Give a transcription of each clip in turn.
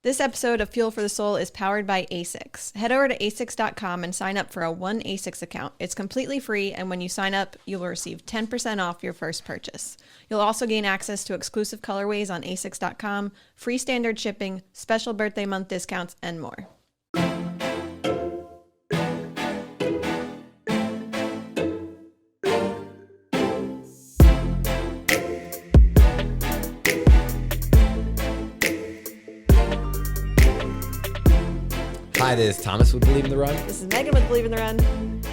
This episode of Fuel for the Soul is powered by ASICS. Head over to asics.com and sign up for a one ASICS account. It's completely free, and when you sign up, you will receive 10% off your first purchase. You'll also gain access to exclusive colorways on asics.com, free standard shipping, special birthday month discounts, and more. Hi, this is Thomas with Believe in the Run. This is Megan with Believe in the Run.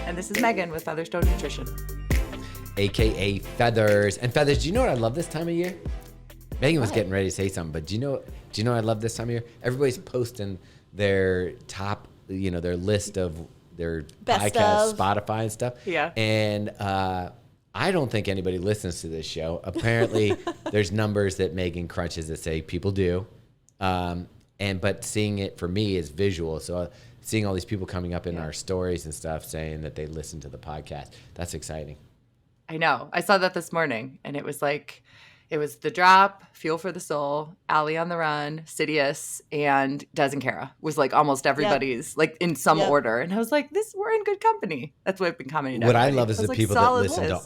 And this is Megan with Featherstone Nutrition. AKA Feathers. And Feathers, do you know what I love this time of year? Megan was getting ready to say something, but do you know what I love this time of year? Everybody's posting their top, their list of their Best podcasts, of. Spotify and stuff. Yeah. And I don't think anybody listens to this show. Apparently, there's numbers that Megan crunches that say people do. But seeing it for me is visual. So seeing all these people coming up in our stories and stuff saying that they listen to the podcast, that's exciting. I know. I saw that this morning, and it was The Drop, Fuel for the Soul, Allie on the Run, Sidious, and Des and Kara was like almost everybody's like in some order. And I was like, we're in good company. That's what I've been commenting on. What I love is the people that listen to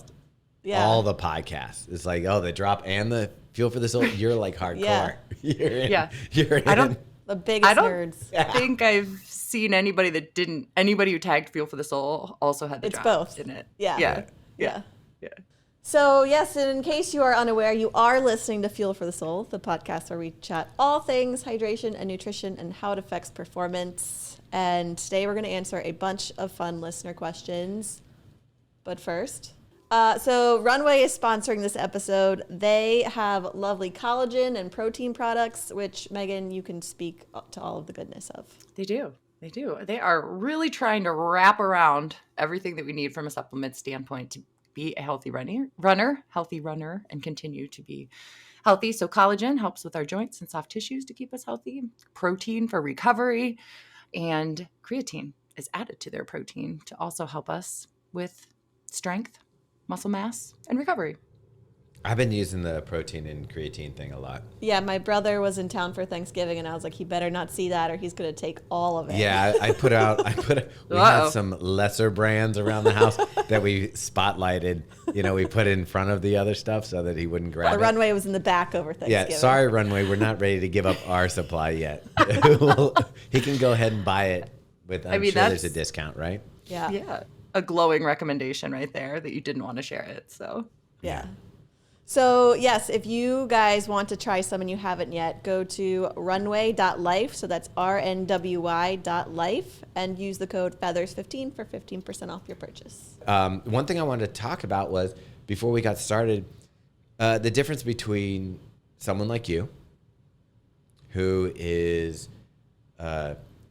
all the podcasts. It's like, The Drop and the Fuel for the Soul. You're like hardcore. You're in. The biggest nerds. I think I've seen anybody who tagged Fuel for the Soul also had the It's Drop both. in it. Yeah. Yeah. So, yes, and in case you are unaware, you are listening to Fuel for the Soul, the podcast where we chat all things hydration and nutrition and how it affects performance. And today we're going to answer a bunch of fun listener questions. But first, so Runway is sponsoring this episode. They have lovely collagen and protein products, which, Megan, you can speak to all of the goodness of. They do. They are really trying to wrap around everything that we need from a supplement standpoint to be a healthy runner, and continue to be healthy. So collagen helps with our joints and soft tissues to keep us healthy. Protein for recovery, and creatine is added to their protein to also help us with strength, muscle mass, and recovery. I've been using the protein and creatine thing a lot. Yeah, my brother was in town for Thanksgiving, and I was like, he better not see that or he's going to take all of it. Yeah, we had some lesser brands around the house that we spotlighted. We put in front of the other stuff so that he wouldn't grab it. The Runway was in the back over Thanksgiving. Yeah, sorry, Runway. We're not ready to give up our supply yet. He can go ahead and buy it with, I'm sure there's a discount, right? Yeah. Yeah. A glowing recommendation right there that you didn't want to share it. So, yeah. So, yes, if you guys want to try some and you haven't yet, go to runway.life. So that's RNWY.life and use the code FEATHERS15 for 15% off your purchase. One thing I wanted to talk about was, before we got started, the difference between someone like you, who is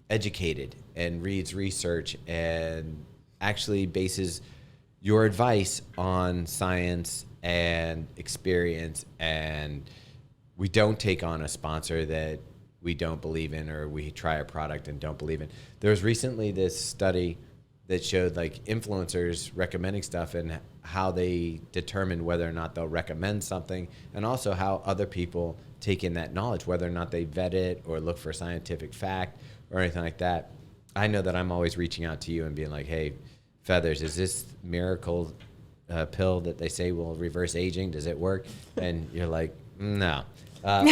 educated and reads research and actually bases your advice on science and experience, and we don't take on a sponsor that we don't believe in, or we try a product and don't believe in. There was recently this study that showed like influencers recommending stuff and how they determine whether or not they'll recommend something, and also how other people take in that knowledge, whether or not they vet it or look for scientific fact or anything like that. I know that I'm always reaching out to you and being like, hey, Feathers, is this miracle pill that they say will reverse aging, does it work? And you're like, no. That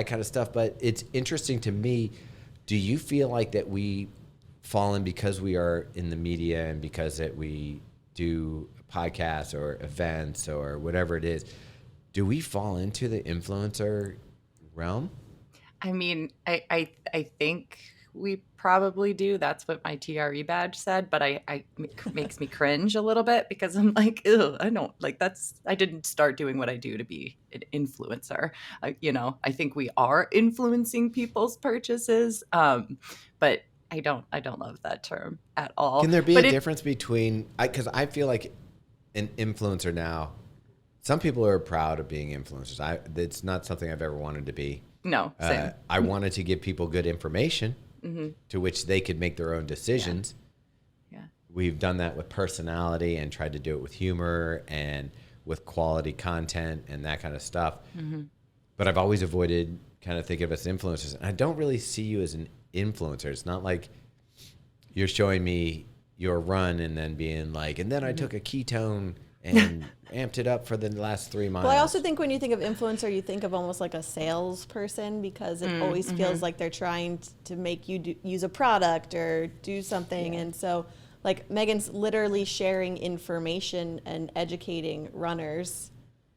kind of stuff. But it's interesting to me, do you feel like that we fall in, because we are in the media and because that we do podcasts or events or whatever it is, do we fall into the influencer realm? I mean, I think we probably do. That's what my TRE badge said, but it makes me cringe a little bit, because I'm like, ew, I don't like I didn't start doing what I do to be an influencer. I think we are influencing people's purchases, but I don't love that term at all. Can there be a difference between, because I feel like an influencer now, some people are proud of being influencers. It's not something I've ever wanted to be. No, same. I wanted to give people good information, to which they could make their own decisions. Yeah. We've done that with personality and tried to do it with humor and with quality content and that kind of stuff. but I've always avoided kind of thinking of us as influencers. And I don't really see you as an influencer. It's not like you're showing me your run and then being like, and then I took a ketone and amped it up for the last 3 miles. Well, I also think when you think of influencer, you think of almost like a salesperson, because it always feels like they're trying to make you use a product or do something. Yeah. And so like Megan's literally sharing information and educating runners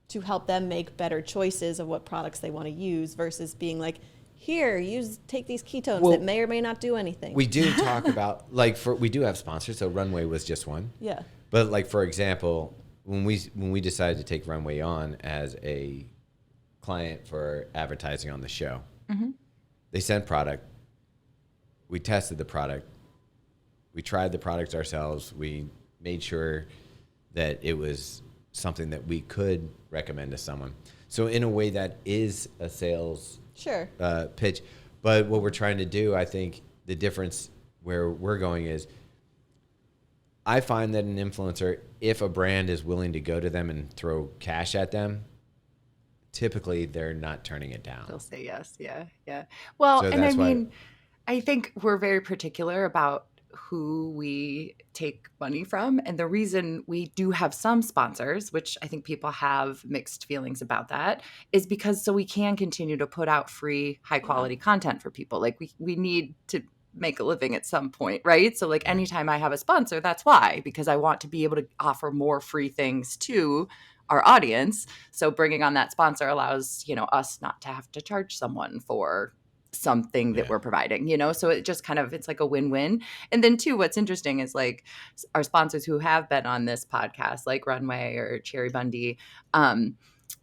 to help them make better choices of what products they want to use, versus being like, here, take these ketones that may or may not do anything. We do talk about, like, we do have sponsors. So Runway was just one. Yeah. But like, for example, when we decided to take Runway on as a client for advertising on the show, they sent product. We tested the product. We tried the product ourselves. We made sure that it was something that we could recommend to someone. So in a way, that is a sales pitch. But what we're trying to do, I think the difference where we're going is, I find that an influencer, if a brand is willing to go to them and throw cash at them, typically they're not turning it down. They'll say yes. Yeah. Yeah. Well, so and I mean, I think we're very particular about who we take money from. And the reason we do have some sponsors, which I think people have mixed feelings about that, is because so we can continue to put out free, high quality content for people. Like we need to make a living at some point, right? So like anytime I have a sponsor, that's why, because I want to be able to offer more free things to our audience. So bringing on that sponsor allows, us not to have to charge someone for something that we're providing, so it just kind of, it's like a win-win. And then too, what's interesting is like our sponsors who have been on this podcast, like Runway or Cherry Bundy,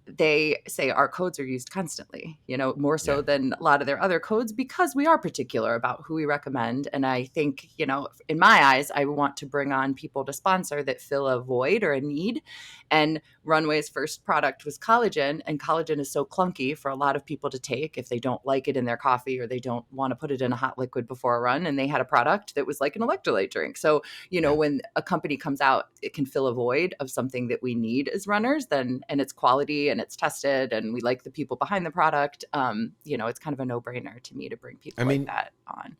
they say our codes are used constantly, more so than a lot of their other codes, because we are particular about who we recommend. And I think, in my eyes, I want to bring on people to sponsor that fill a void or a need. And Runway's first product was collagen, and collagen is so clunky for a lot of people to take if they don't like it in their coffee or they don't want to put it in a hot liquid before a run. And they had a product that was like an electrolyte drink. So, when a company comes out, it can fill a void of something that we need as runners, and it's quality and it's tested and we like the people behind the product. It's kind of a no-brainer to me to bring people like that on.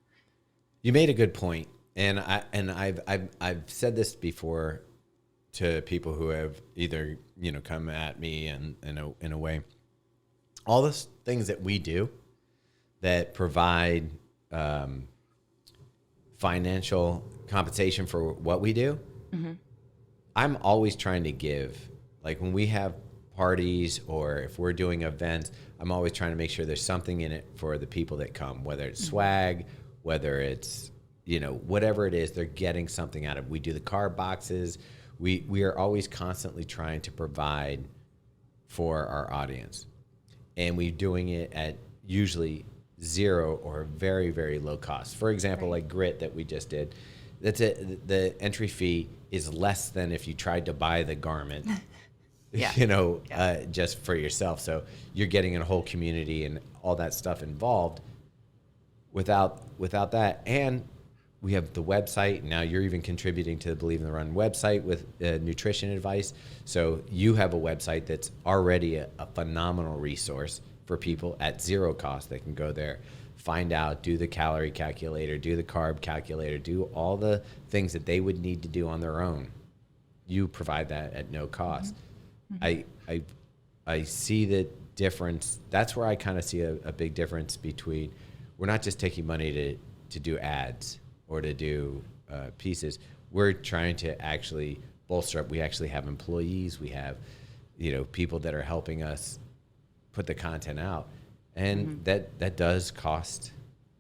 You made a good point. And I've said this before to people who have either, come at me and in a way, all the things that we do that provide financial compensation for what we do, I'm always trying to give. Like when we have parties or if we're doing events, I'm always trying to make sure there's something in it for the people that come, whether it's swag, whether it's, whatever it is, they're getting something out of it. We do the carb boxes. We are always constantly trying to provide for our audience. And we're doing it at usually zero or very, very low cost. For example, like Grit that we just did, the entry fee is less than if you tried to buy the garment. Just for yourself. So you're getting a whole community and all that stuff involved without that. And we have the website. Now you're even contributing to the Believe in the Run website with nutrition advice. So you have a website that's already a phenomenal resource for people at zero cost. They can go there, find out, do the calorie calculator, do the carb calculator, do all the things that they would need to do on their own. You provide that at no cost. I see the difference. That's where I kind of see a big difference between, we're not just taking money to do ads or to do pieces. We're trying to actually bolster up. We actually have employees. We have, people that are helping us put the content out, and that does cost.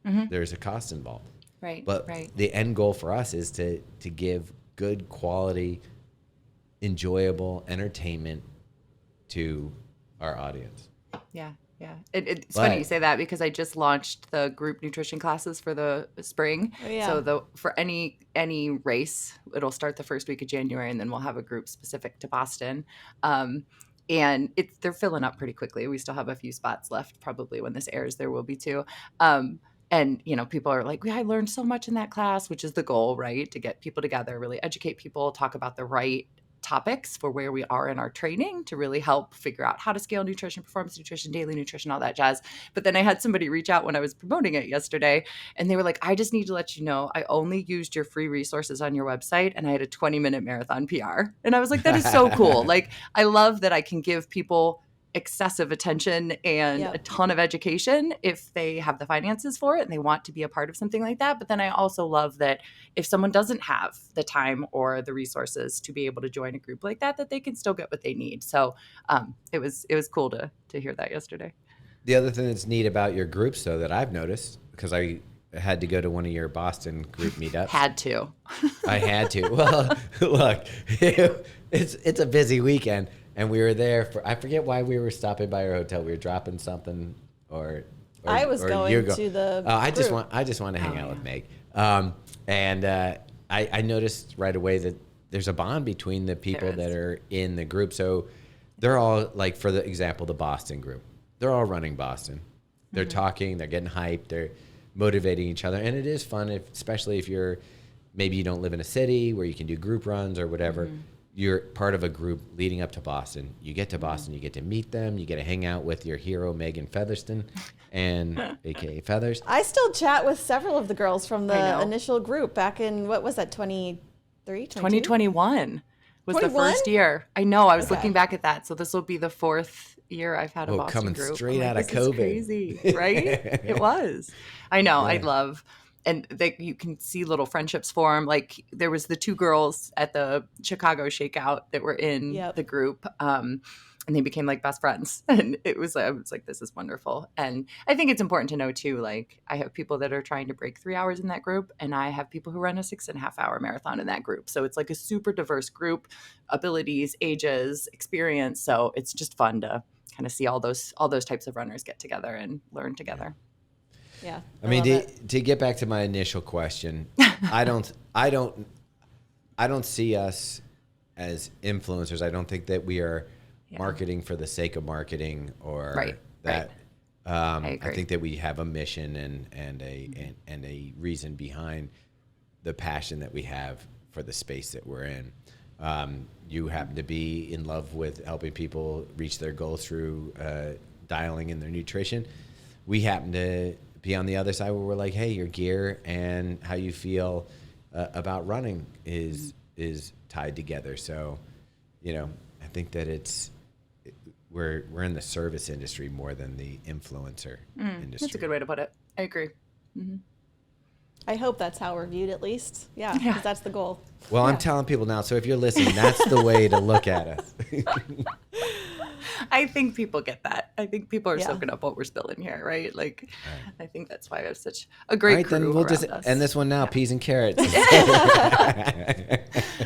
There's a cost involved. Right. But the end goal for us is to give good quality, enjoyable entertainment to our audience. Yeah. It's funny you say that, because I just launched the group nutrition classes for the spring. Oh, yeah. So for any race, it'll start the first week of January, and then we'll have a group specific to Boston. And they're filling up pretty quickly. We still have a few spots left. Probably when this airs, there will be too. And, people are like, I learned so much in that class, which is the goal, right? To get people together, really educate people, talk about the right topics for where we are in our training to really help figure out how to scale nutrition, performance nutrition, daily nutrition, all that jazz. But then I had somebody reach out when I was promoting it yesterday, and they were like, I just need to let you know, I only used your free resources on your website and I had a 20-minute marathon PR. And I was like, that is so cool. Like, I love that I can give people excessive attention and a ton of education if they have the finances for it and they want to be a part of something like that. But then I also love that if someone doesn't have the time or the resources to be able to join a group like that, that they can still get what they need. So it was cool to hear that yesterday. The other thing that's neat about your groups, though, that I've noticed, because I had to go to one of your Boston group meetups. Had to. I had to. Well, look, it's a busy weekend. And we were there for, I forget why we were stopping by our hotel. We were dropping something or I was going to the I just want to hang out with Meg. I noticed right away that there's a bond between the people that are in the group. So they're all, like, for the example, the Boston group. They're all running Boston. They're talking, they're getting hyped, they're motivating each other. And it is fun, especially if maybe you don't live in a city where you can do group runs or whatever. You're part of a group leading up to Boston. You get to Boston, you get to meet them, you get to hang out with your hero, Megan Featherston, and AKA Feathers. I still chat with several of the girls from the initial group back in, what was that, 2021 was the first year. I know, I was looking back at that. So this will be the 4th year I've had a Boston coming group. Straight out of this COVID. Is crazy, right? It was. I know, I love. And you can see little friendships form. Like, there was the 2 girls at the Chicago Shakeout that were in the group, and they became like best friends. And I was like, this is wonderful. And I think it's important to know too, like, I have people that are trying to break 3 hours in that group, and I have people who run a 6.5-hour marathon in that group. So it's like a super diverse group, abilities, ages, experience. So it's just fun to kind of see all those types of runners get together and learn together. Yeah. I mean, to get back to my initial question, I don't see us as influencers. I don't think that we are marketing for the sake of marketing or that. I think that we have a mission and a reason behind the passion that we have for the space that we're in. You happen to be in love with helping people reach their goals through dialing in their nutrition. We happen to be on the other side where we're like, hey, your gear and how you feel about running is tied together. So, I think that we're in the service industry more than the influencer industry. That's a good way to put it. I agree. Mm-hmm. I hope that's how we're viewed, at least. Yeah, because that's the goal. Well, I'm telling people now, so if you're listening, that's the way to look at us. I think people get that. I think people are soaking up what we're spilling here, right? Like, I think that's why I have such a great crew. Then we'll just us. end this one now. Peas and carrots.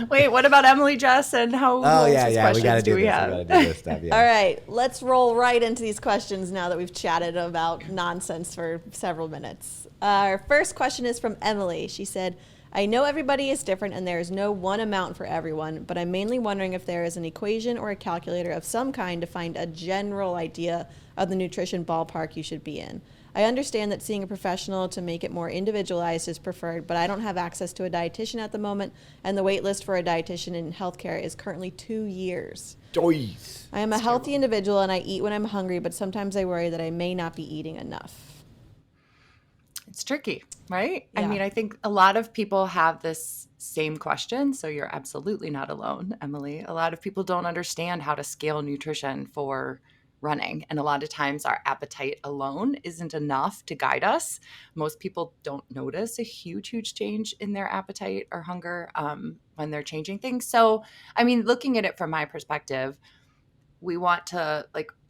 Wait, what about Emily, Jess, and how? We got to do this stuff. Yeah. All right, let's roll right into these questions now that we've chatted about nonsense for several minutes. Our first question is from Emily. She said, I know everybody is different and there is no one amount for everyone, but I'm mainly wondering if there is an equation or a calculator of some kind to find a general idea of the nutrition ballpark you should be in. I understand that seeing a professional to make it more individualized is preferred, but I don't have access to a dietitian at the moment, and the wait list for a dietitian in healthcare is currently 2 years. I am a healthy individual and I eat when I'm hungry, but sometimes I worry that I may not be eating enough. It's tricky, right? Yeah. I mean, I think a lot of people have this same question, so you're absolutely not alone, Emily. A lot of people don't understand how to scale nutrition for running, and a lot of times our appetite alone isn't enough to guide us. Most people don't notice a huge change in their appetite or hunger when they're changing things. So, I mean, looking at it from my perspective, we want to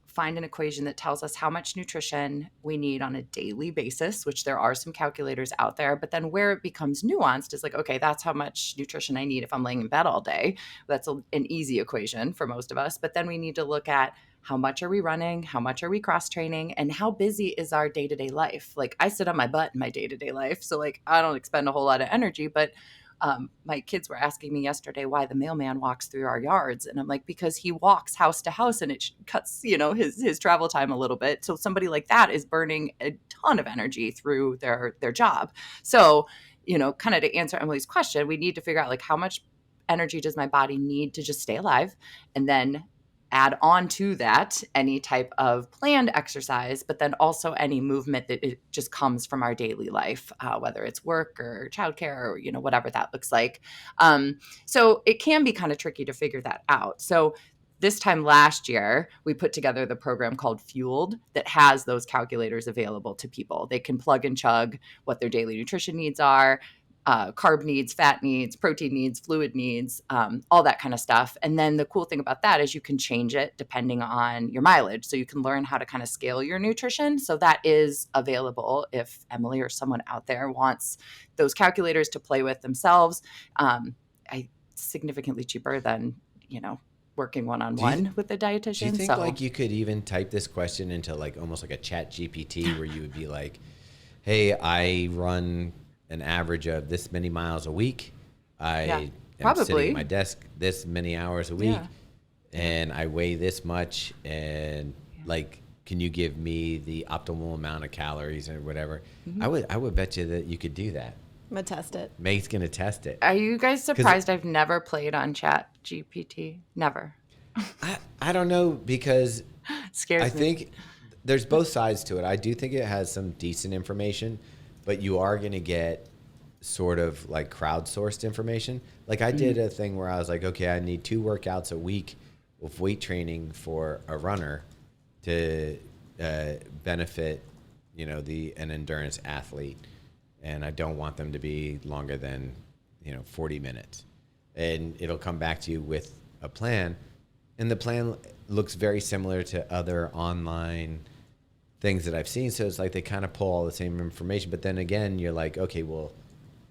find an equation that tells us how much nutrition we need on a daily basis, which there are some calculators out there. But then where it becomes nuanced is okay, that's how much nutrition I need if I'm laying in bed all day. That's an easy equation for most of us. But then we need to look at how much are we running, how much are we cross-training, and how busy is our day-to-day life? I sit on my butt in my day-to-day life, so I don't expend a whole lot of energy, but my kids were asking me yesterday why the mailman walks through our yards. And I'm like, because he walks house to house and it cuts, his travel time a little bit. So somebody like that is burning a ton of energy through their job. So, kind of to answer Emily's question, we need to figure out how much energy does my body need to just stay alive? And then add on to that any type of planned exercise, but then also any movement that it just comes from our daily life, whether it's work or childcare or, whatever that looks like. So it can be kind of tricky to figure that out. So this time last year, we put together the program called Fueled that has those calculators available to people. They can plug and chug what their daily nutrition needs are, carb needs, fat needs, protein needs, fluid needs, all that kind of stuff. And then the cool thing about that is you can change it depending on your mileage. So you can learn how to kind of scale your nutrition. So that is available if Emily or someone out there wants those calculators to play with themselves. Significantly cheaper than, working one-on-one with a dietitian. Do you think like you could even type this question into like almost like a chat GPT where you would be like, hey, I run an average of this many miles a week. I am sitting at my desk this many hours a week and I weigh this much, and like, can you give me the optimal amount of calories or whatever? Mm-hmm. I would bet you that you could do that. I'm going to test it. Meg's going to test it. Are you guys surprised I've never played on Chat GPT? Never. I don't know, because scares me. think there's both sides to it. I do think it has some decent information, but you are going to get sort of like crowdsourced information. Like I did a thing where I was like, okay, I need 2 workouts a week of weight training for a runner to benefit, an endurance athlete. And I don't want them to be longer than, 40 minutes. And it'll come back to you with a plan. And the plan looks very similar to other online things that I've seen. So it's like they kind of pull all the same information. But then again, you're like, okay, well,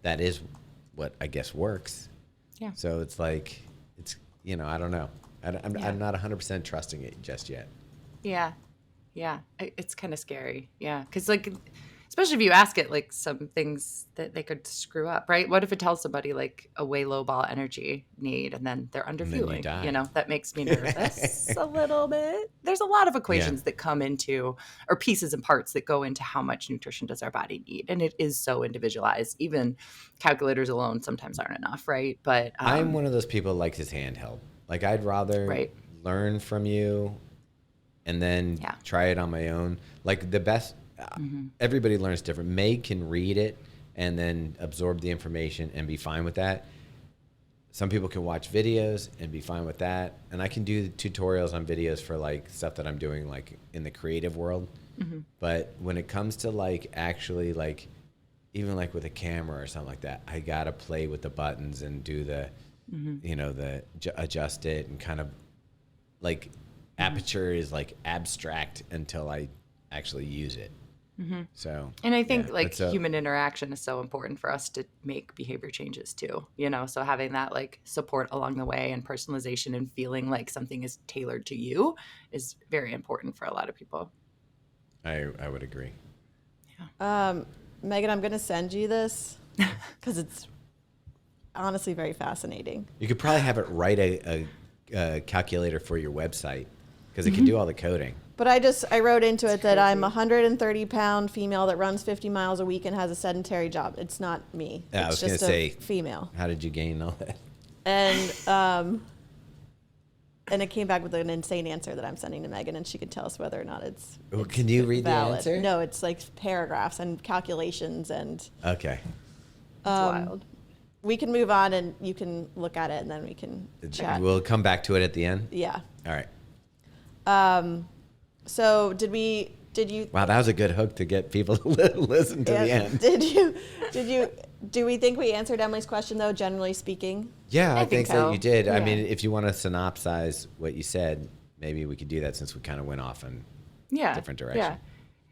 that is what I guess works. Yeah. So it's like, I don't know. I'm not 100% trusting it just yet. Yeah. Yeah. It's kind of scary. Yeah. Because like, especially if you ask it like some things that they could screw up, right? What if it tells somebody like a way low ball energy need and then they're under fueling? That makes me nervous a little bit. There's a lot of equations that come into, or pieces and parts that go into how much nutrition does our body need. And it is so individualized. Even calculators alone sometimes aren't enough, right? But I'm one of those people that likes his handheld. Like I'd rather learn from you and then try it on my own. Like the best... Everybody learns different. Meg can read it and then absorb the information and be fine with that. Some people can watch videos and be fine with that. And I can do tutorials on videos for like stuff that I'm doing like in the creative world. Mm-hmm. But when it comes to like actually like even like with a camera or something like that, I got to play with the buttons and do the, adjust it and kind of like aperture is like abstract until I actually use it. Mm-hmm. So, and I think human interaction is so important for us to make behavior changes too, so having that like support along the way and personalization and feeling like something is tailored to you is very important for a lot of people. I would agree. Yeah. Megan, I'm going to send you this because it's honestly very fascinating. You could probably have it write a calculator for your website because it can do all the coding. But I wrote into it that I'm a 130-pound female that runs 50 miles a week and has a sedentary job. It's not me. Yeah, I was going to say female. How did you gain all that? And it came back with an insane answer that I'm sending to Megan, and she could tell us whether or not it's can you read valid. The answer? No, it's like paragraphs and calculations and. Okay. Wild. We can move on, and you can look at it, and then we can chat. We'll come back to it at the end. Yeah. All right. So did you? Wow, that was a good hook to get people to listen to the end. Do we think we answered Emily's question though, generally speaking? Yeah, I think so. that you did. Yeah. I mean, if you want to synopsize what you said, maybe we could do that since we kind of went off in different direction.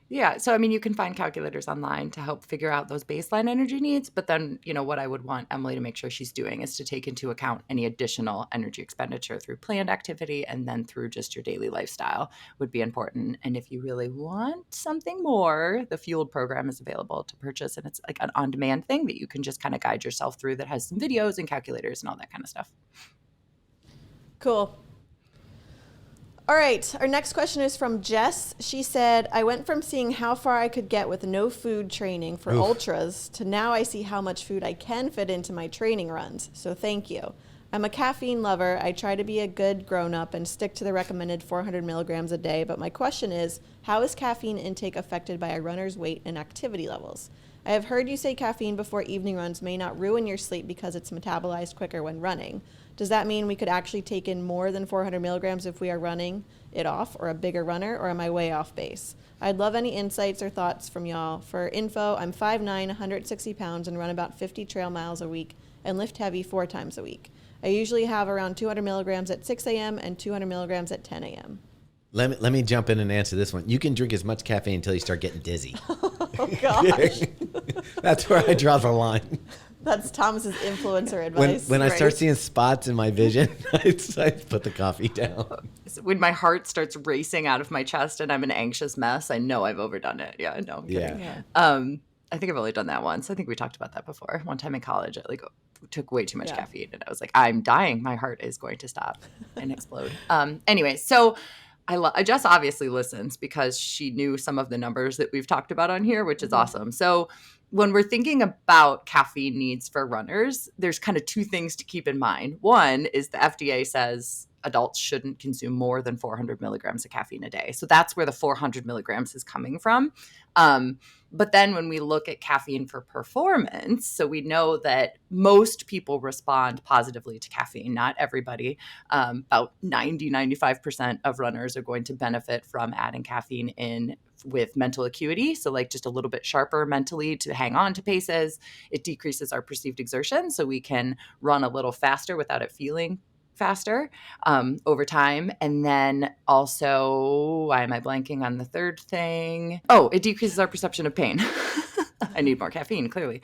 Yeah. So, I mean, you can find calculators online to help figure out those baseline energy needs. But then, what I would want Emily to make sure she's doing is to take into account any additional energy expenditure through planned activity and then through just your daily lifestyle would be important. And if you really want something more, the Fueled program is available to purchase. And it's like an on-demand thing that you can just kind of guide yourself through that has some videos and calculators and all that kind of stuff. Cool. All right, our next question is from Jess. She said, I went from seeing how far I could get with no food training for ultras to now I see how much food I can fit into my training runs. So thank you. I'm a caffeine lover. I try to be a good grown-up and stick to the recommended 400 milligrams a day, but my question is, how is caffeine intake affected by a runner's weight and activity levels? I have heard you say caffeine before evening runs may not ruin your sleep because it's metabolized quicker when running. Does that mean we could actually take in more than 400 milligrams if we are running it off or a bigger runner, or am I way off base? I'd love any insights or thoughts from y'all. For info, I'm 5'9", 160 pounds and run about 50 trail miles a week and lift heavy 4 times a week. I usually have around 200 milligrams at 6 a.m. and 200 milligrams at 10 a.m. Let me jump in and answer this one. You can drink as much caffeine until you start getting dizzy. Oh, gosh. That's where I draw the line. That's Thomas's influencer advice. When I right? start seeing spots in my vision, I put the coffee down. When my heart starts racing out of my chest and I'm an anxious mess, I know I've overdone it. Yeah, no, I'm kidding. Yeah. I think I've only done that once. I think we talked about that before. One time in college, I took way too much Yeah. caffeine and I was like, I'm dying. My heart is going to stop and explode. Anyway, so Jess obviously listens because she knew some of the numbers that we've talked about on here, which is awesome. So when we're thinking about caffeine needs for runners, there's kind of 2 things to keep in mind. One is the FDA says adults shouldn't consume more than 400 milligrams of caffeine a day. So that's where the 400 milligrams is coming from. But then when we look at caffeine for performance, so we know that most people respond positively to caffeine, not everybody. About 95% of runners are going to benefit from adding caffeine in with mental acuity. So like just a little bit sharper mentally to hang on to paces. It decreases our perceived exertion so we can run a little faster without it feeling faster over time. And then also, why am I blanking on the third thing? Oh, it decreases our perception of pain. I need more caffeine, clearly.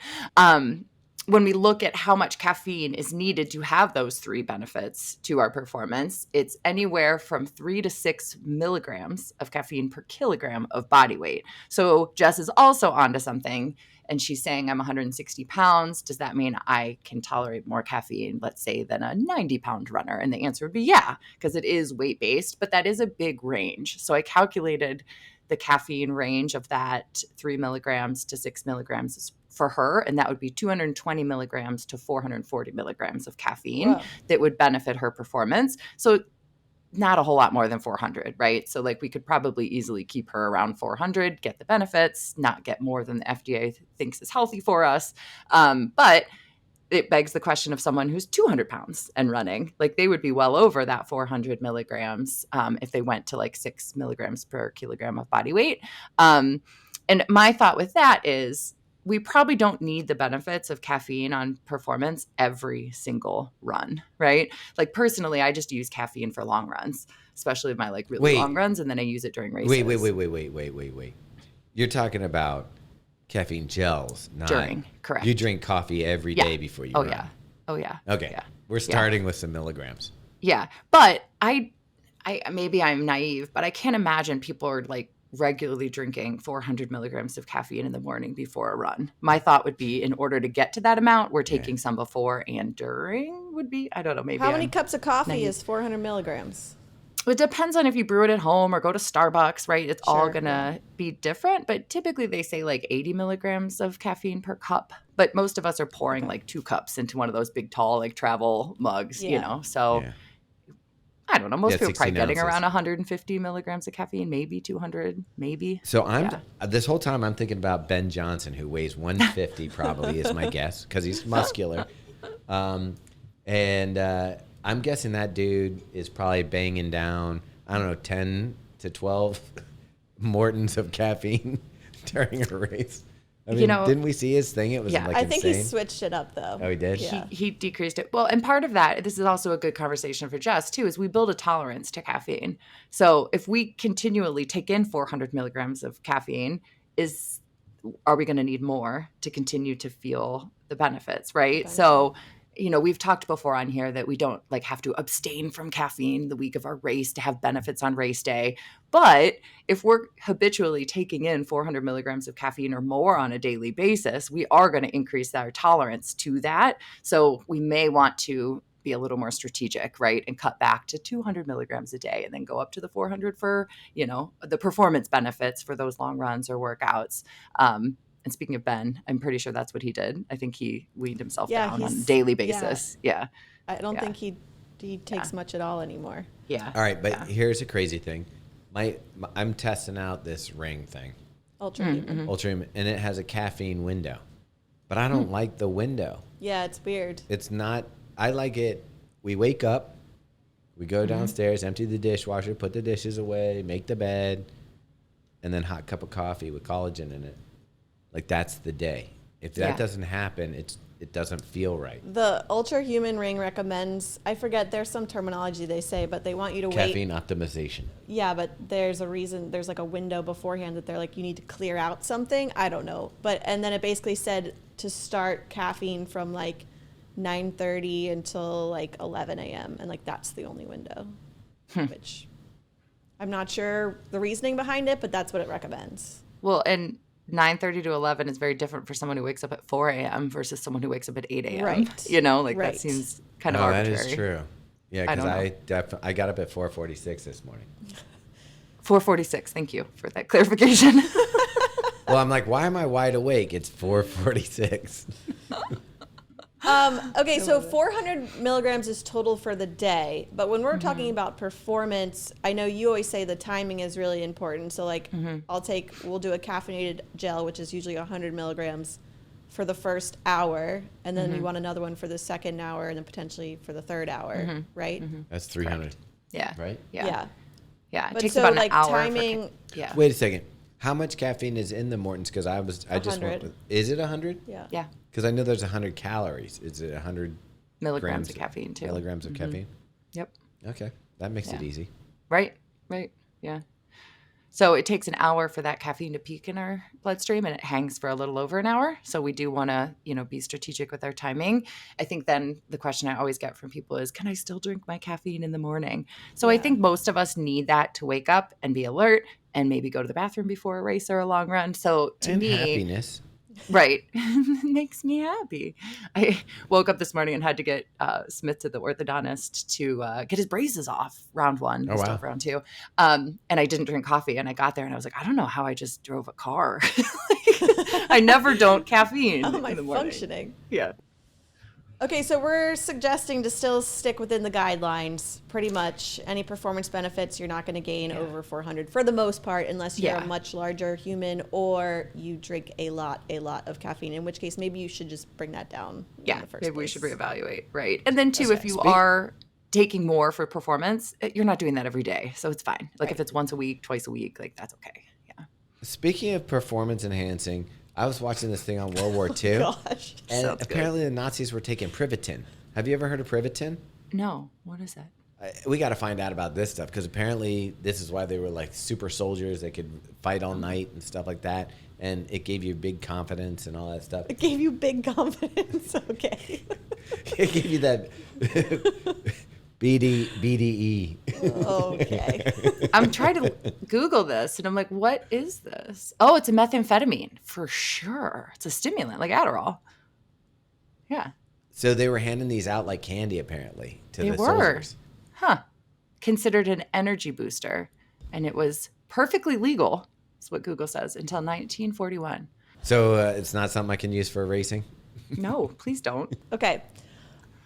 When we look at how much caffeine is needed to have those 3 benefits to our performance, it's anywhere from 3 to 6 milligrams of caffeine per kilogram of body weight. So Jess is also onto something, and she's saying I'm 160 pounds. Does that mean I can tolerate more caffeine, let's say, than a 90-pound runner? And the answer would be yeah, because it is weight-based, but that is a big range. So I calculated the caffeine range of that 3 milligrams to 6 milligrams for her, and that would be 220 milligrams to 440 milligrams of caffeine. Whoa. That would benefit her performance. So not a whole lot more than 400, right? So like we could probably easily keep her around 400, get the benefits, not get more than the FDA thinks is healthy for us. But it begs the question of someone who's 200 pounds and running, like they would be well over that 400 milligrams if they went to like 6 milligrams per kilogram of body weight. And my thought with that is we probably don't need the benefits of caffeine on performance every single run, right? Like personally, I just use caffeine for long runs, especially my like really long runs, and then I use it during races. Wait. You're talking about caffeine gels, not During, correct. You drink coffee every day before you run. Oh yeah. Okay. Yeah. We're starting with some milligrams. Yeah. But I maybe I'm naive, but I can't imagine people are like regularly drinking 400 milligrams of caffeine in the morning before a run. My thought would be in order to get to that amount, we're taking some before and during would be, I don't know, maybe. How many cups of coffee is 400 milligrams? It depends on if you brew it at home or go to Starbucks, right? It's all going to be different, but typically they say like 80 milligrams of caffeine per cup. But most of us are pouring like 2 cups into one of those big, tall, like travel mugs, you know? So I don't know. Most people are probably getting around 150 milligrams of caffeine, maybe 200, maybe. So this whole time I'm thinking about Ben Johnson, who weighs 150 probably is my guess because he's muscular. I'm guessing that dude is probably banging down, I don't know, 10 to 12 Mortons of caffeine during a race. I mean, didn't we see his thing? It was like I think insane. he switched it up though. Oh, he did? Yeah. He decreased it. Well, and part of that, this is also a good conversation for Jess too, is we build a tolerance to caffeine. So if we continually take in 400 milligrams of caffeine, are we going to need more to continue to feel the benefits, right? So we've talked before on here that we don't like have to abstain from caffeine the week of our race to have benefits on race day. But if we're habitually taking in 400 milligrams of caffeine or more on a daily basis, we are going to increase our tolerance to that. So we may want to be a little more strategic, right? And cut back to 200 milligrams a day and then go up to the 400 for, the performance benefits for those long runs or workouts. And speaking of Ben, I'm pretty sure that's what he did. I think he weaned himself Yeah, down on a he's- daily basis. Yeah. I don't Yeah. think he takes much at all anymore. Yeah. All right, but here's a crazy thing. I'm testing out this ring thing, Ultra human. Ultra, and it has a caffeine window, but I don't like the window. Yeah, it's weird. It's not. I like it. We wake up, we go downstairs, empty the dishwasher, put the dishes away, make the bed, and then hot cup of coffee with collagen in it. Like that's the day. If that doesn't happen, it doesn't feel right. The Ultra Human Ring recommends, I forget, there's some terminology they say, but they want you to Caffeine optimization. Yeah, but there's a reason, there's like a window beforehand that they're like, you need to clear out something. I don't know. And then it basically said to start caffeine from like 9:30 until like 11 a.m. And like, that's the only window, which I'm not sure the reasoning behind it, but that's what it recommends. Well, and 9:30 to 11 is very different for someone who wakes up at 4 a.m. versus someone who wakes up at 8 a.m. Right. You know, like Right. that seems kind of No, arbitrary. that is true. Yeah, I because don't I got up at 4:46 this morning. 4:46. Thank you for that clarification. Well, I'm like, why am I wide awake? It's 4:46. Okay, so 400 milligrams is total for the day. But when we're talking about performance, I know you always say the timing is really important. So like we'll do a caffeinated gel, which is usually 100 milligrams for the first hour. And then you want another one for the second hour and then potentially for the third hour, right? That's 300. Yeah. Right? Yeah. Yeah. It But takes so about like an hour. timing, Yeah. Wait a second. How much caffeine is in the Mortons? Because I just 100. went with, is it 100? yeah. Yeah. Because I know there's 100 calories. Is it 100 Milligrams of caffeine too. milligrams of caffeine? Yep. Okay, that makes it easy. Right. Right. Yeah. So it takes an hour for that caffeine to peak in our bloodstream, and it hangs for a little over an hour. So we do want to, be strategic with our timing. I think then the question I always get from people is, can I still drink my caffeine in the morning? So I think most of us need that to wake up and be alert and maybe go to the bathroom before a race or a long run. So to me, happiness. right, makes me happy. I woke up this morning and had to get Smith to the orthodontist to get his braces off round one, Oh, wow. stuff round two. And I didn't drink coffee, and I got there and I was like, I don't know how I just drove a car. I never don't caffeine How am I in the morning. functioning? Yeah. Okay, so we're suggesting to still stick within the guidelines, pretty much. Any performance benefits you're not going to gain over 400 for the most part, unless you're a much larger human or you drink a lot of caffeine, in which case maybe you should just bring that down in the first maybe we place. should reevaluate. Right. And then too, if you are taking more for performance, you're not doing that every day. So it's fine. Like if it's once a week, twice a week, like that's okay. Yeah. Speaking of performance enhancing, I was watching this thing on World War II, Gosh. and Sounds apparently the Nazis were taking Privitin. Have you ever heard of Privitin? No. What is that? We got to find out about this stuff because apparently this is why they were like super soldiers. They could fight all night and stuff like that, and it gave you big confidence and all that stuff. It gave you big confidence. Okay. It gave you that BDE. Okay. I'm trying to Google this, and I'm like, what is this? Oh, it's a methamphetamine for sure. It's a stimulant, like Adderall. Yeah. So they were handing these out like candy, apparently, to They the were. soldiers. Huh. Considered an energy booster, and it was perfectly legal, is what Google says, until 1941. So it's not something I can use for racing? No, please don't. Okay.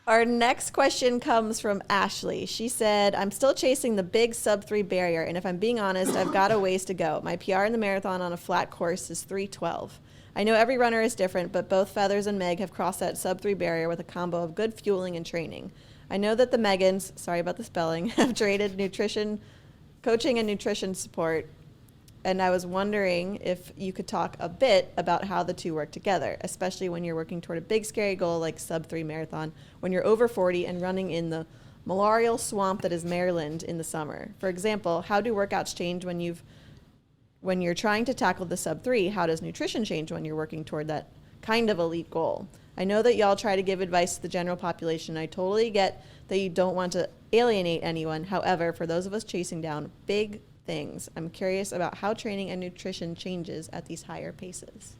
Our next question comes from Ashley. She said, I'm still chasing the big sub-3 barrier, and if I'm being honest, I've got a ways to go. My PR in the marathon on a flat course is 3:12. I know every runner is different, but both Feathers and Meg have crossed that sub-3 barrier with a combo of good fueling and training. I know that the Megans, sorry about the spelling, have traded nutrition, coaching and nutrition support, and I was wondering if you could talk a bit about how the two work together, especially when you're working toward a big, scary goal like sub-3 marathon, when you're over 40 and running in the malarial swamp that is Maryland in the summer. For example, how do workouts change when you're trying to tackle the sub-3? How does nutrition change when you're working toward that kind of elite goal? I know that y'all try to give advice to the general population. I totally get that you don't want to alienate anyone. However, for those of us chasing down big things, I'm curious about how training and nutrition changes at these higher paces.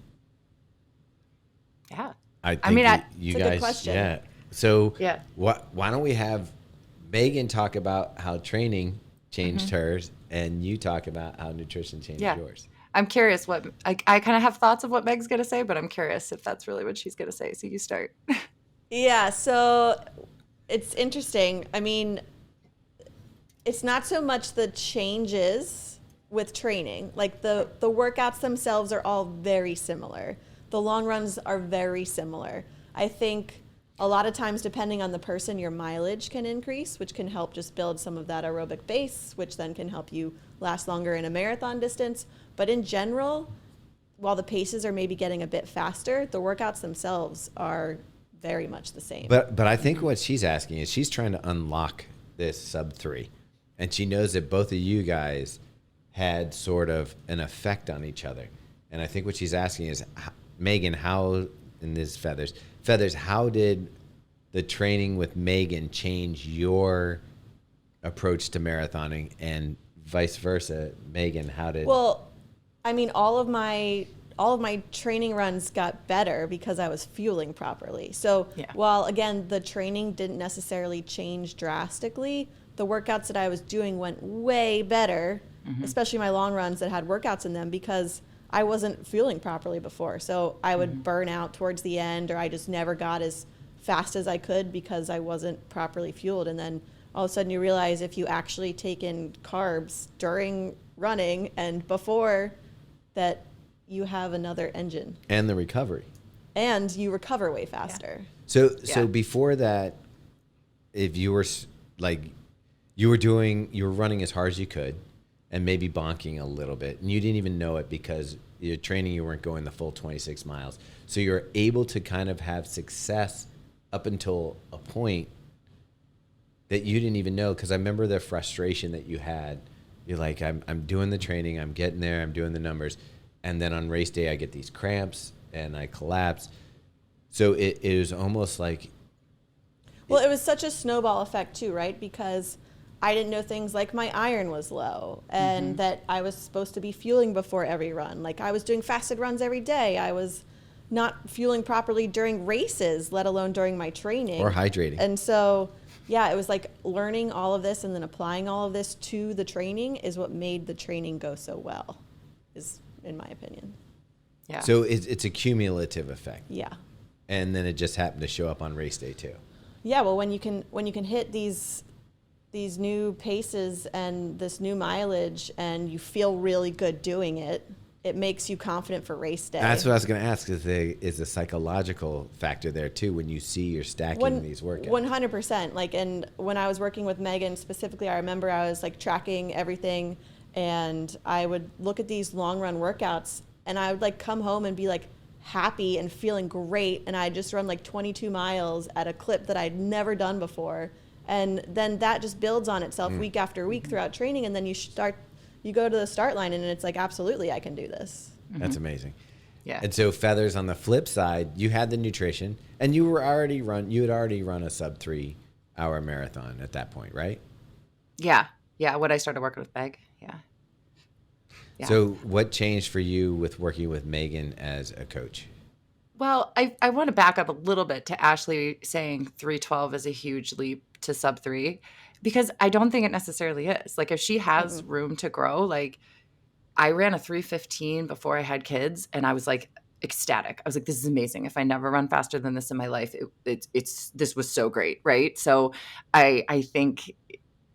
Yeah. I I mean, think you it's a good guys, question. yeah. So Yeah. why don't we have Megan talk about how training changed hers, and you talk about how nutrition changed yours? I'm curious what I kind of have thoughts of what Meg's going to say, but I'm curious if that's really what she's going to say. So you start. Yeah, so it's interesting. I mean, it's not so much the changes with training. Like the workouts themselves are all very similar. The long runs are very similar. I think a lot of times, depending on the person, your mileage can increase, which can help just build some of that aerobic base, which then can help you last longer in a marathon distance. But in general, while the paces are maybe getting a bit faster, the workouts themselves are very much the same. But I think what she's asking is she's trying to unlock this sub 3. And she knows that both of you guys had sort of an effect on each other. And I think what she's asking is, Megan, how, and this Feathers, how did the training with Megan change your approach to marathoning, and vice versa? Megan, how did... Well, I mean, all of my training runs got better because I was fueling properly. So while, again, the training didn't necessarily change drastically, the workouts that I was doing went way better, especially my long runs that had workouts in them, because I wasn't fueling properly before. So I would burn out towards the end, or I just never got as fast as I could because I wasn't properly fueled. And then all of a sudden you realize if you actually take in carbs during running and before, that you have another engine. And the recovery. And you recover way faster. So before that, if you were like, you were running as hard as you could and maybe bonking a little bit, and you didn't even know it because your training, you weren't going the full 26 miles. So you're able to kind of have success up until a point that you didn't even know. Because I remember the frustration that you had. You're like, I'm doing the training, I'm getting there, I'm doing the numbers. And then on race day, I get these cramps and I collapse. So it was almost like... Well, it was such a snowball effect too, right? Because I didn't know things like my iron was low and that I was supposed to be fueling before every run. Like I was doing fasted runs every day. I was not fueling properly during races, let alone during my training. Or hydrating. And so, yeah, it was like learning all of this and then applying all of this to the training is what made the training go so well, is in my opinion. Yeah. So it's a cumulative effect. Yeah. And then it just happened to show up on race day too. Yeah, well, when you can hit these new paces and this new mileage and you feel really good doing it, it makes you confident for race day. That's what I was going to ask. Is the psychological factor there too when you see you're stacking these workouts? 100%. Like, and when I was working with Megan specifically, I remember I was like tracking everything, and I would look at these long run workouts, and I would like come home and be like happy and feeling great, and I'd just run like 22 miles at a clip that I'd never done before. And then that just builds on itself week after week throughout training. And then you go to the start line and it's like, absolutely, I can do this. That's amazing. Yeah. And so Feathers, on the flip side, you had the nutrition and you had already run a sub 3 hour marathon at that point, right? Yeah. Yeah. When I started working with Meg. Yeah. So what changed for you with working with Megan as a coach? Well, I want to back up a little bit to Ashley saying 3:12 is a huge leap to sub 3, because I don't think it necessarily is. Like if she has room to grow, like I ran a 3:15 before I had kids and I was like ecstatic. I was like, this is amazing. If I never run faster than this in my life, this was so great. Right. So I think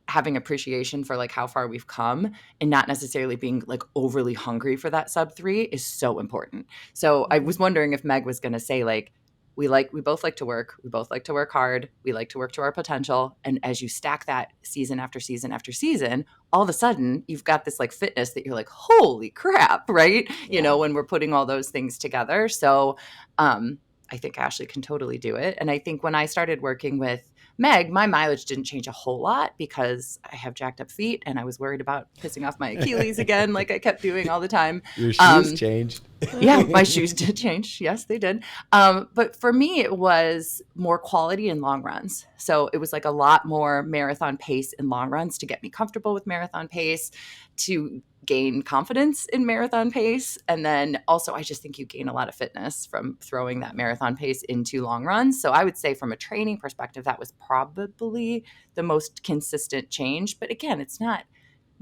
having appreciation for like how far we've come and not necessarily being like overly hungry for that sub 3 is so important. So I was wondering if Meg was going to say like, we both like to work. We both like to work hard. We like to work to our potential. And as you stack that season after season after season, all of a sudden you've got this like fitness that you're like, holy crap. Right. You know, when we're putting all those things together. So I think Ashley can totally do it. And I think when I started working with Meg, my mileage didn't change a whole lot because I have jacked up feet and I was worried about pissing off my Achilles again, like I kept doing all the time. Your shoes changed. Yeah, my shoes did change. Yes, they did. But for me, it was more quality in long runs. So it was like a lot more marathon pace in long runs to get me comfortable with marathon pace, to gain confidence in marathon pace. And then also, I just think you gain a lot of fitness from throwing that marathon pace into long runs. So I would say from a training perspective, that was probably the most consistent change. But again, it's not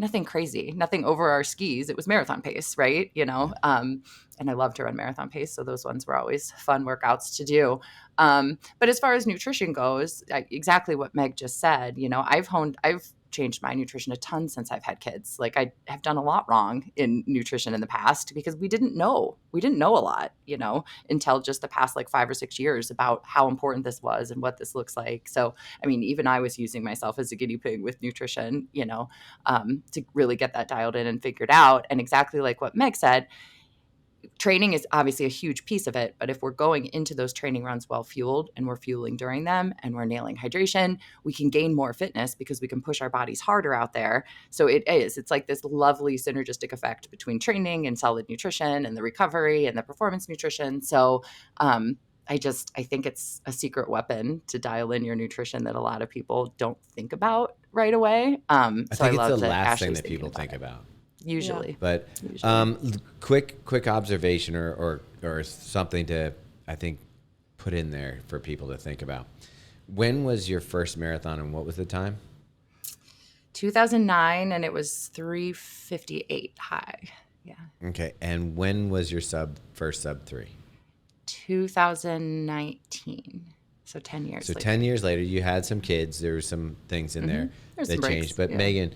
nothing crazy, nothing over our skis. It was marathon pace, right? And I love to run marathon pace. So those ones were always fun workouts to do. But as far as nutrition goes, exactly what Meg just said, I've changed my nutrition a ton since I've had kids. Like I have done a lot wrong in nutrition in the past because we didn't know a lot, until just the past like 5 or 6 years about how important this was and what this looks like. So, I mean, even I was using myself as a guinea pig with nutrition, to really get that dialed in and figured out. And exactly like what Meg said, training is obviously a huge piece of it, but if we're going into those training runs well fueled and we're fueling during them and we're nailing hydration, we can gain more fitness because we can push our bodies harder out there. So it's like this lovely synergistic effect between training and solid nutrition and the recovery and the performance nutrition. So I think it's a secret weapon to dial in your nutrition that a lot of people don't think about right away. I think it's the that last thing Ashley's that people thinking think about. Usually. But quick observation or something to, I think, put in there for people to think about. When was your first marathon and what was the time? 2009, and it was 3:58 high. Yeah. Okay. And when was your first sub 3? 2019. So 10 years So later. 10 years later, you had some kids. There were some things in there There's that some breaks, changed. But yeah. Megan,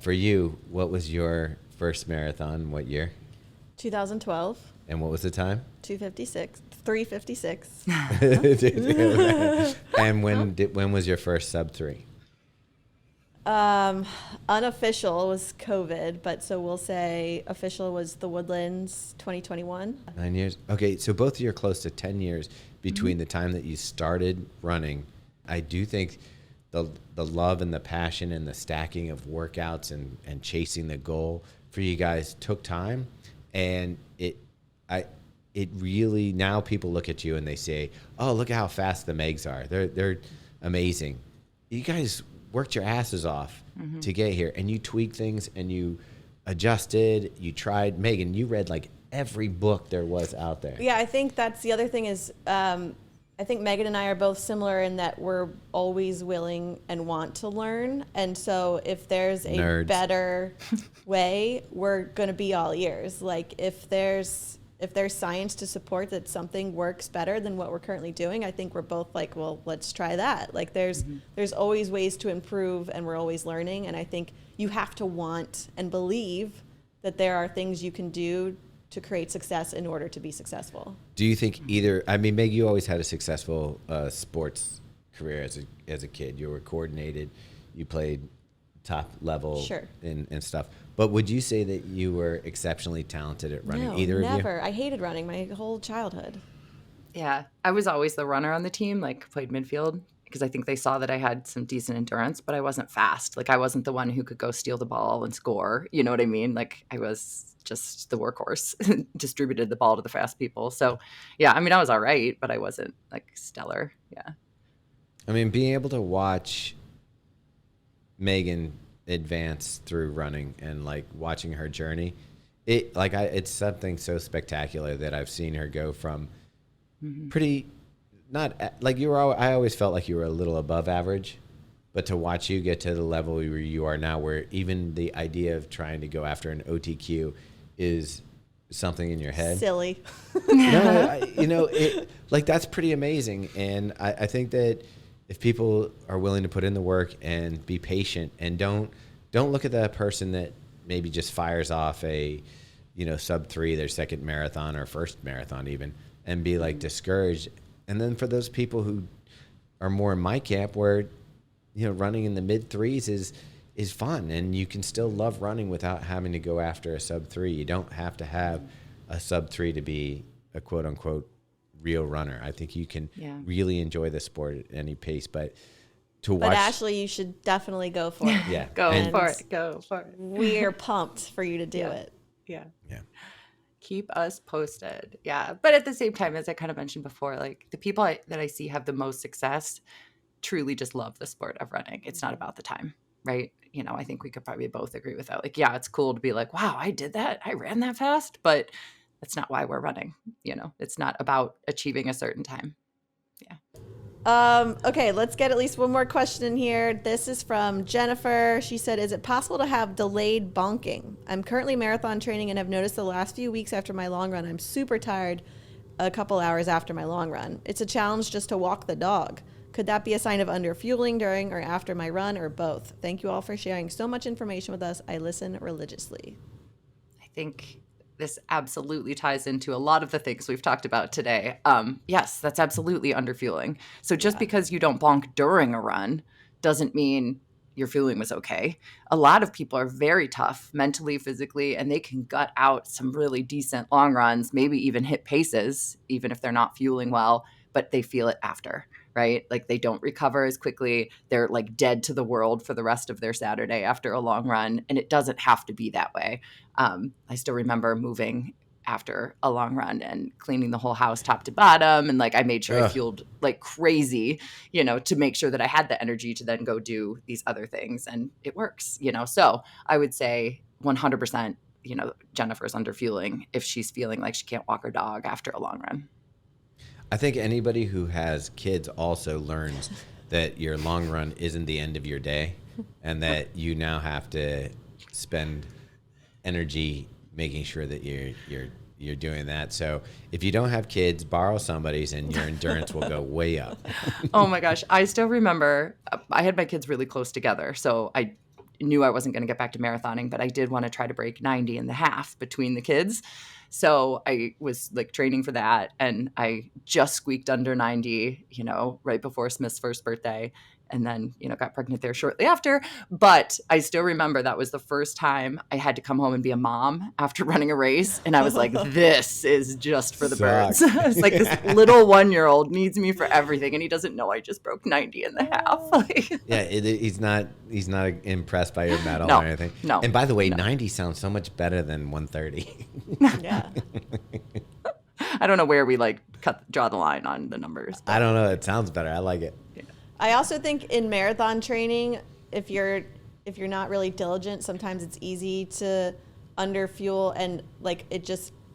for you, what was your first marathon? What year? 2012. And what was the time? 3:56. And when was your first sub 3? Unofficial was COVID, but so we'll say official was the Woodlands 2021. 9 years. Okay, so both of you are close to 10 years between the time that you started running. I do think the love and the passion and the stacking of workouts and chasing the goal for you guys took time, and it really, now people look at you and they say, "Oh, look at how fast the Megs are. They're amazing." You guys worked your asses off to get here, and you tweaked things and you adjusted, you tried. Megan, you read like every book there was out there. Yeah, I think that's the other thing is I think Megan and I are both similar in that we're always willing and want to learn. And so if there's a Nerds. better way, we're going to be all ears. Like if there's science to support that something works better than what we're currently doing, I think we're both like, well, let's try that. Like there's always ways to improve and we're always learning. And I think you have to want and believe that there are things you can do to create success in order to be successful. Do you think Meg, you always had a successful sports career as a kid. You were coordinated, you played top level Sure. and stuff. But would you say that you were exceptionally talented at running? No, Either of you? never. I hated running my whole childhood. Yeah, I was always the runner on the team, like played midfield, because I think they saw that I had some decent endurance, but I wasn't fast. Like I wasn't the one who could go steal the ball and score. You know what I mean? Like I was just the workhorse, distributed the ball to the fast people. So yeah, I mean, I was all right, but I wasn't like stellar. Yeah. I mean, being able to watch Megan advance through running and like watching her journey, it's something so spectacular that I've seen her go from pretty, not like I always felt like you were a little above average, but to watch you get to the level where you are now, where even the idea of trying to go after an OTQ is something in your head. Silly. That's pretty amazing. And I think that if people are willing to put in the work and be patient and don't look at that person that maybe just fires off a, sub 3, their second marathon or first marathon even, and be like discouraged. And then for those people who are more in my camp where, running in the mid 3s is fun and you can still love running without having to go after a sub 3. You don't have to have a sub 3 to be a quote unquote real runner. I think you can really enjoy the sport at any pace, but Ashley, you should definitely go for it. Yeah. Go for it. We're pumped for you to do it. Yeah. Yeah. Keep us posted. Yeah. But at the same time, as I kind of mentioned before, like the people that I see have the most success truly just love the sport of running. It's not about the time, right? I think we could probably both agree with that. Like, yeah, it's cool to be like, wow, I did that. I ran that fast, but that's not why we're running. It's not about achieving a certain time. Yeah. Okay, let's get at least one more question in here. This is from Jennifer. She said, is it possible to have delayed bonking? I'm currently marathon training and have noticed the last few weeks after my long run, I'm super tired a couple hours after my long run. It's a challenge just to walk the dog. Could that be a sign of underfueling during or after my run, or both? Thank you all for sharing so much information with us. I listen religiously. I think this absolutely ties into a lot of the things we've talked about today. Yes, that's absolutely underfueling. So just because you don't bonk during a run doesn't mean your fueling was okay. A lot of people are very tough mentally, physically, and they can gut out some really decent long runs, maybe even hit paces, even if they're not fueling well, but they feel it after, right? Like they don't recover as quickly. They're like dead to the world for the rest of their Saturday after a long run. And it doesn't have to be that way. I still remember moving after a long run and cleaning the whole house top to bottom. And like, I made sure I fueled like crazy, to make sure that I had the energy to then go do these other things. And it works, So I would say 100%, Jennifer's underfueling if she's feeling like she can't walk her dog after a long run. I think anybody who has kids also learns that your long run isn't the end of your day and that you now have to spend energy making sure that you're doing that. So if you don't have kids, borrow somebody's and your endurance will go way up. Oh my gosh. I still remember I had my kids really close together. So I knew I wasn't going to get back to marathoning, but I did want to try to break 90 and a half between the kids. So I was like training for that and I just squeaked under 90, right before Smith's first birthday. And then, got pregnant there shortly after. But I still remember that was the first time I had to come home and be a mom after running a race. And I was like, this is just for the birds. It's like this little 1-year-old needs me for everything. And he doesn't know I just broke 90 and a half. Yeah, he's not impressed by your medal No, or anything. no. And by the way, 90 sounds so much better than 130. Yeah. I don't know where we draw the line on the numbers. I don't know. It sounds better. I like it. Yeah. I also think in marathon training, if you're not really diligent, sometimes it's easy to underfuel and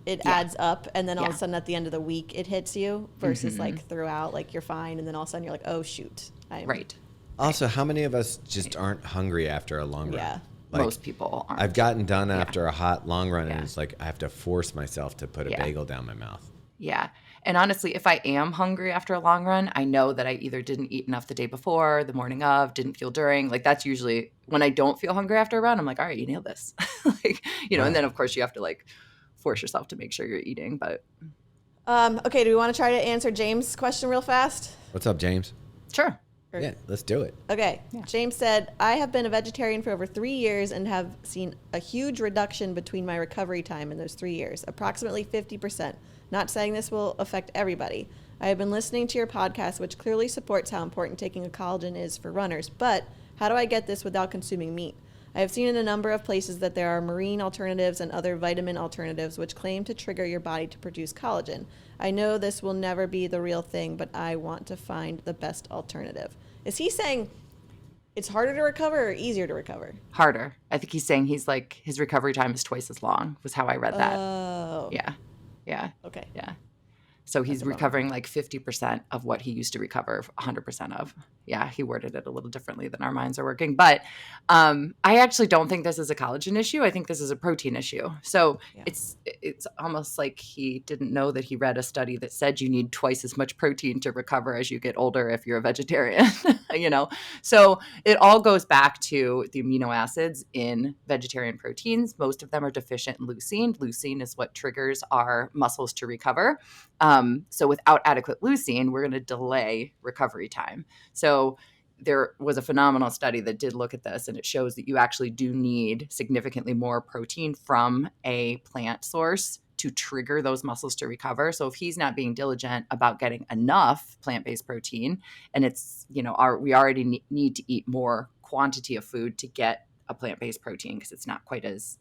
it adds up, and then all of a sudden at the end of the week it hits you versus like throughout, like you're fine, and then all of a sudden you're like, oh shoot, right. Also, how many of us just aren't hungry after a long run? Yeah. Like, most people aren't. I've gotten done after a hot long run, and Yeah. it's like I have to force myself to put a bagel down my mouth. Yeah. And honestly, if I am hungry after a long run, I know that I either didn't eat enough the day before, the morning of, didn't fuel during. Like that's usually when I don't feel hungry after a run, I'm like, all right, you nailed this. And then of course you have to force yourself to make sure you're eating. But okay, do we want to try to answer James' question real fast? What's up, James? sure. Yeah, let's do it. Okay. Yeah. James said, I have been a vegetarian for over 3 years and have seen a huge reduction between my recovery time in those 3 years, approximately 50%. Not saying this will affect everybody. I have been listening to your podcast, which clearly supports how important taking a collagen is for runners, but how do I get this without consuming meat? I have seen in a number of places that there are marine alternatives and other vitamin alternatives which claim to trigger your body to produce collagen. I know this will never be the real thing, but I want to find the best alternative. Is he saying it's harder to recover or easier to recover? Harder. I think he's saying his recovery time is twice as long was how I read that. Oh. Yeah. Yeah. Okay. Yeah. So he's recovering 50% of what he used to recover 100% of. Yeah, he worded it a little differently than our minds are working. But I actually don't think this is a collagen issue. I think this is a protein issue. So it's almost like he didn't know that he read a study that said you need twice as much protein to recover as you get older if you're a vegetarian, So it all goes back to the amino acids in vegetarian proteins. Most of them are deficient in leucine. Leucine is what triggers our muscles to recover. So without adequate leucine, we're going to delay recovery time. So there was a phenomenal study that did look at this, and it shows that you actually do need significantly more protein from a plant source to trigger those muscles to recover. So if he's not being diligent about getting enough plant-based protein, and it's, we already need to eat more quantity of food to get a plant-based protein because it's not quite as,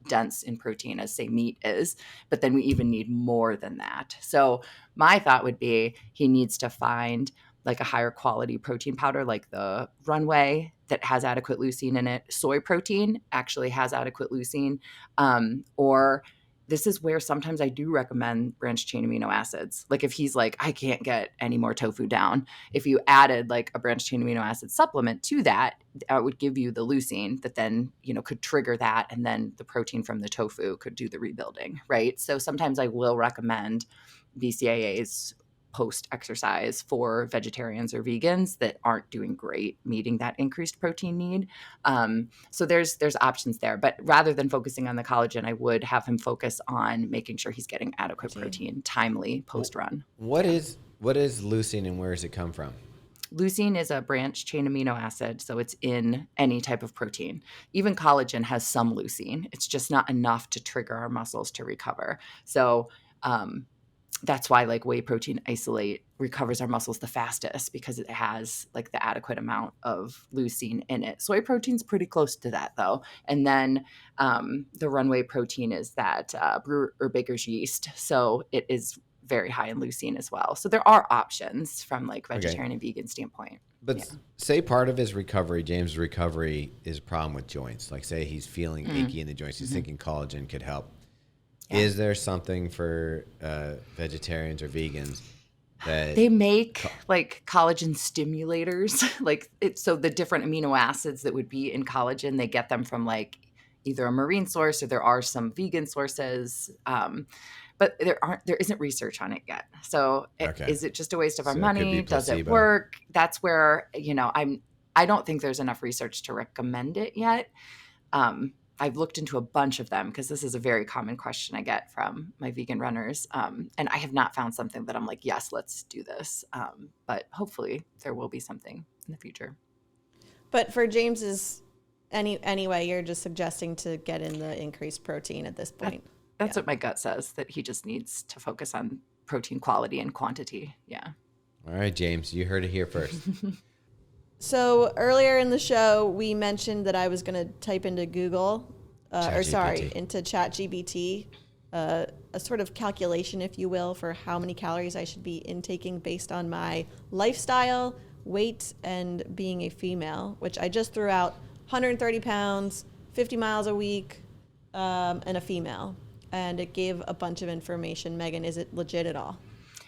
dense in protein as say meat is, but then we even need more than that. So my thought would be he needs to find a higher quality protein powder like the Runway that has adequate leucine in it. Soy protein actually has adequate leucine, or this is where sometimes I do recommend branched chain amino acids. Like if he's like, I can't get any more tofu down, if you added like a branched chain amino acid supplement to that, it would give you the leucine that then, could trigger that. And then the protein from the tofu could do the rebuilding, right? So sometimes I will recommend BCAAs post-exercise for vegetarians or vegans that aren't doing great meeting that increased protein need. So there's options there. But rather than focusing on the collagen, I would have him focus on making sure he's getting adequate protein timely post-run. What is leucine and where does it come from? Leucine is a branched chain amino acid, so it's in any type of protein. Even collagen has some leucine. It's just not enough to trigger our muscles to recover. So that's why like whey protein isolate recovers our muscles the fastest, because it has like the adequate amount of leucine in it. Soy protein's pretty close to that though. And then the Runway protein is that brewer or baker's yeast. So it is very high in leucine as well. So there are options from like vegetarian and vegan standpoint. But say part of his recovery, James' recovery, is a problem with joints. Like say he's feeling achy in the joints. He's thinking collagen could help. Yeah. Is there something for vegetarians or vegans that they make like collagen stimulators? So the different amino acids that would be in collagen, they get them from like either a marine source or there are some vegan sources. But there isn't research on it yet. So is it just a waste of our money? Does it work? That's where, I don't think there's enough research to recommend it yet. I've looked into a bunch of them because this is a very common question I get from my vegan runners. And I have not found something that I'm like, yes, let's do this. But hopefully there will be something in the future. But for James's anyway, you're just suggesting to get in the increased protein at this point. That's what my gut says, that he just needs to focus on protein quality and quantity. Yeah. All right, James, you heard it here first. So earlier in the show, we mentioned that I was going to type into Google, into ChatGPT, a sort of calculation, if you will, for how many calories I should be intaking based on my lifestyle, weight, and being a female, which I just threw out 130 pounds, 50 miles a week, and a female. And it gave a bunch of information. Megan, is it legit at all?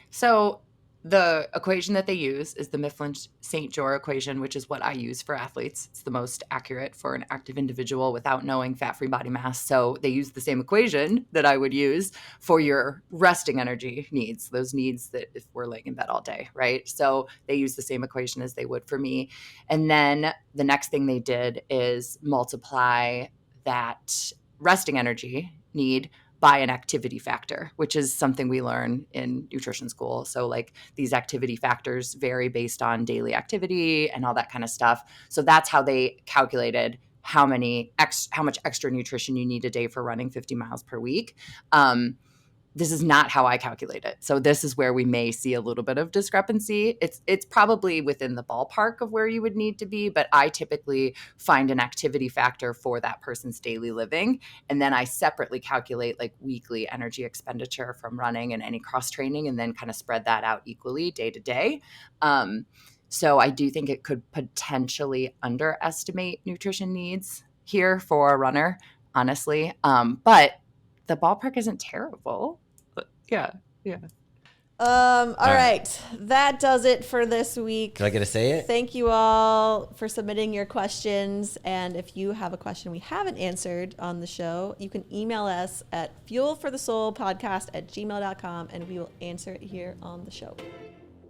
So the equation that they use is the Mifflin-St. Jean equation, which is what I use for athletes. It's the most accurate for an active individual without knowing fat-free body mass. So they use the same equation that I would use for your resting energy needs, those needs that if we're laying in bed all day, right? So they use the same equation as they would for me. And then the next thing they did is multiply that resting energy need by an activity factor, which is something we learn in nutrition school. So like these activity factors vary based on daily activity and all that kind of stuff. So that's how they calculated how much extra nutrition you need a day for running 50 miles per week. This is not how I calculate it. So this is where we may see a little bit of discrepancy. It's probably within the ballpark of where you would need to be, but I typically find an activity factor for that person's daily living. And then I separately calculate like weekly energy expenditure from running and any cross training, and then kind of spread that out equally day to day. So I do think it could potentially underestimate nutrition needs here for a runner, honestly. But the ballpark isn't terrible. But yeah. All right. That does it for this week. Do I get to say it? Thank you all for submitting your questions. And if you have a question we haven't answered on the show, you can email us at fuelforthesoulpodcast@gmail.com and we will answer it here on the show.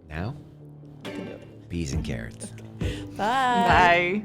Now? You can do it. Peas and carrots. Bye. Bye.